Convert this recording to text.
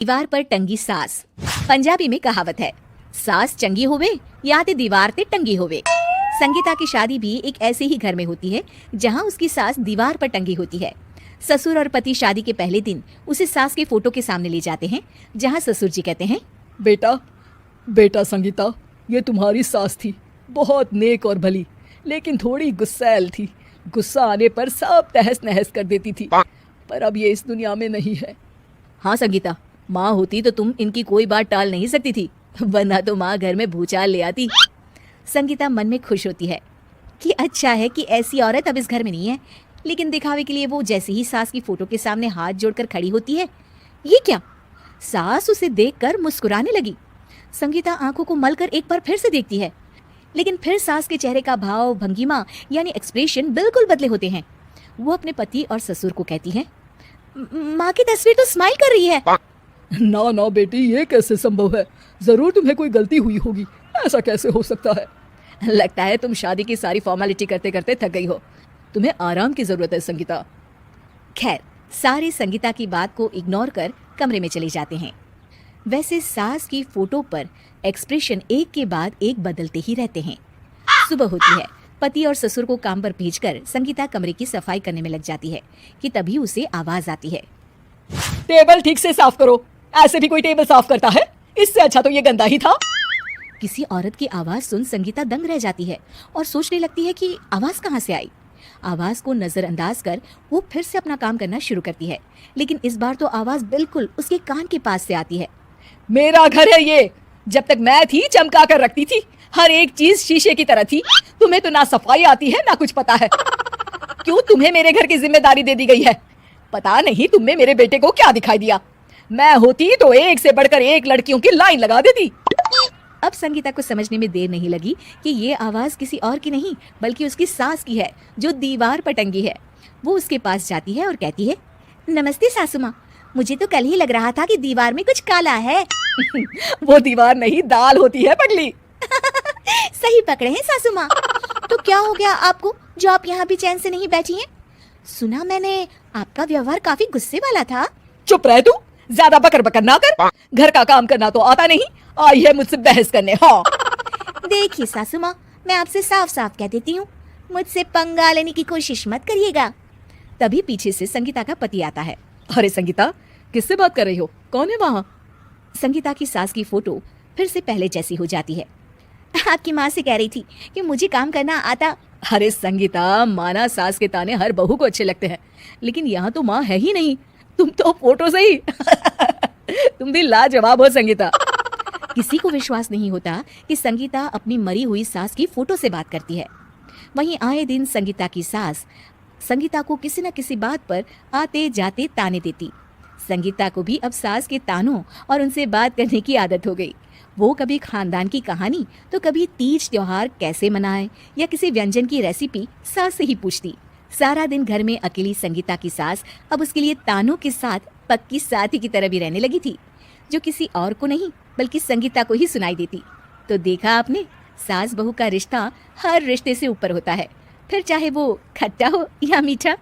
दीवार पर टंगी सास। पंजाबी में कहावत है, सास चंगी होवे या ते दीवार ते टंगी होवे। संगीता की शादी भी एक ऐसे ही घर में होती है जहां उसकी सास दीवार पर टंगी होती है। ससुर और पति शादी के पहले दिन उसे सास के फोटो के सामने ले जाते हैं, जहां ससुर जी कहते हैं, बेटा बेटा संगीता, ये तुम्हारी सास थी, बहुत नेक और भली, लेकिन थोड़ी गुस्सैल थी। गुस्सा आने पर सब तहस नहस कर देती थी, पर अब ये इस दुनिया में नहीं है। हाँ संगीता, माँ होती तो तुम इनकी कोई बात टाल नहीं सकती थी, वरना तो माँ घर में भूचाल ले आती। संगीता मन में खुश होती है कि अच्छा है कि ऐसी औरत अब इस घर में नहीं है, लेकिन दिखावे के लिए वो जैसे ही सास की फोटो के सामने हाथ जोड़कर खड़ी होती है, ये क्या? सास उसे देखकर मुस्कुराने लगी। संगीता आंखों को मलकर एक बार फिर से देखती है, लेकिन फिर सास के चेहरे का भाव, भंगिमा यानी एक्सप्रेशन बिल्कुल बदले होते हैं। वो अपने पति और ससुर को कहती है, माँ की तस्वीर तो स्माइल कर रही है। ना ना बेटी, ये कैसे संभव है? जरूर तुम्हें कोई गलती हुई होगी, ऐसा कैसे हो सकता है? लगता है तुम शादी की सारी फॉर्मेलिटी करते करते थक गई हो, तुम्हें आराम की जरूरत है संगीता। खैर, सारे संगीता की बात को इग्नोर कर कमरे में चले जाते हैं। वैसे सास की फोटो पर एक्सप्रेशन एक के बाद एक बदलते ही रहते हैं। सुबह होती है, पति और ससुर को काम पर भेजकर संगीता कमरे की सफाई करने में लग जाती है कि तभी उसे आवाज आती है, टेबल ठीक से साफ करो। ऐसे भी कोई टेबल साफ करता है? इससे अच्छा तो ये गंदा ही था। किसी औरत की आवाज सुन संगीता दंग रह जाती है और सोचने लगती है कि आवाज कहाँ से आई। आवाज को नजरअंदाज कर वो फिर से अपना काम करना शुरू करती है, लेकिन इस बार तो आवाज बिल्कुल उसके कान के पास से आती है। मेरा घर है ये, जब तक मैं थी चमका कर रखती थी, हर एक चीज शीशे की तरह थी। तुम्हें तो ना सफाई आती है ना कुछ पता है। क्यों तुम्हें मेरे घर की जिम्मेदारी दे दी गई है? पता नहीं तुमने मेरे बेटे को क्या दिखाई दिया। मैं होती तो एक से बढ़कर एक लड़कियों की लाइन लगा देती। अब संगीता को समझने में देर नहीं लगी कि ये आवाज किसी और की नहीं बल्कि उसकी सास की है, जो दीवार पर टंगी है। वो उसके पास जाती है और कहती है, नमस्ते सासू माँ, मुझे तो कल ही लग रहा था कि दीवार में कुछ काला है। वो दीवार नहीं, दाल होती है पगली। सही पकड़े हैं सासू माँ। तो क्या हो गया आपको जो आप यहाँ भी चैन से नहीं बैठी हैं? सुना मैंने आपका व्यवहार काफी गुस्से वाला था। चुप रह तू, ज्यादा बकर बकर ना कर। घर का काम करना तो आता नहीं, आई है मुझसे बहस करने। हाँ देखिए सासू माँ, मैं आपसे साफ साफ कह देती हूँ, मुझसे पंगा लेने की कोशिश मत करिएगा। तभी पीछे से संगीता का पति आता है। अरे संगीता, किससे बात कर रही हो? कौन है वहाँ? संगीता की सास की फोटो फिर से पहले जैसी हो जाती है। आपकी माँ से कह रही थी कि मुझे काम करना आता। अरे संगीता, माना सास के ताने हर बहू को अच्छे लगते हैं, लेकिन यहाँ तो माँ है ही नहीं, तुम तो फोटो से ही। तुम भी लाजवाब हो संगीता। किसी को विश्वास नहीं होता कि संगीता अपनी मरी हुई सास की फोटो से बात करती है। वहीं आए दिन संगीता की सास संगीता को किसी न किसी बात पर आते जाते ताने देती। संगीता को भी अब सास के तानों और उनसे बात करने की आदत हो गई। वो कभी खानदान की कहानी तो कभी तीज त्योहार कैसे मनाए या किसी व्यंजन की रेसिपी सास से ही पूछती। सारा दिन घर में अकेली संगीता की सास अब उसके लिए तानों के साथ पक्की साथी की तरह भी रहने लगी थी, जो किसी और को नहीं बल्कि संगीता को ही सुनाई देती। तो देखा आपने, सास बहू का रिश्ता हर रिश्ते से ऊपर होता है, फिर चाहे वो खट्टा हो या मीठा।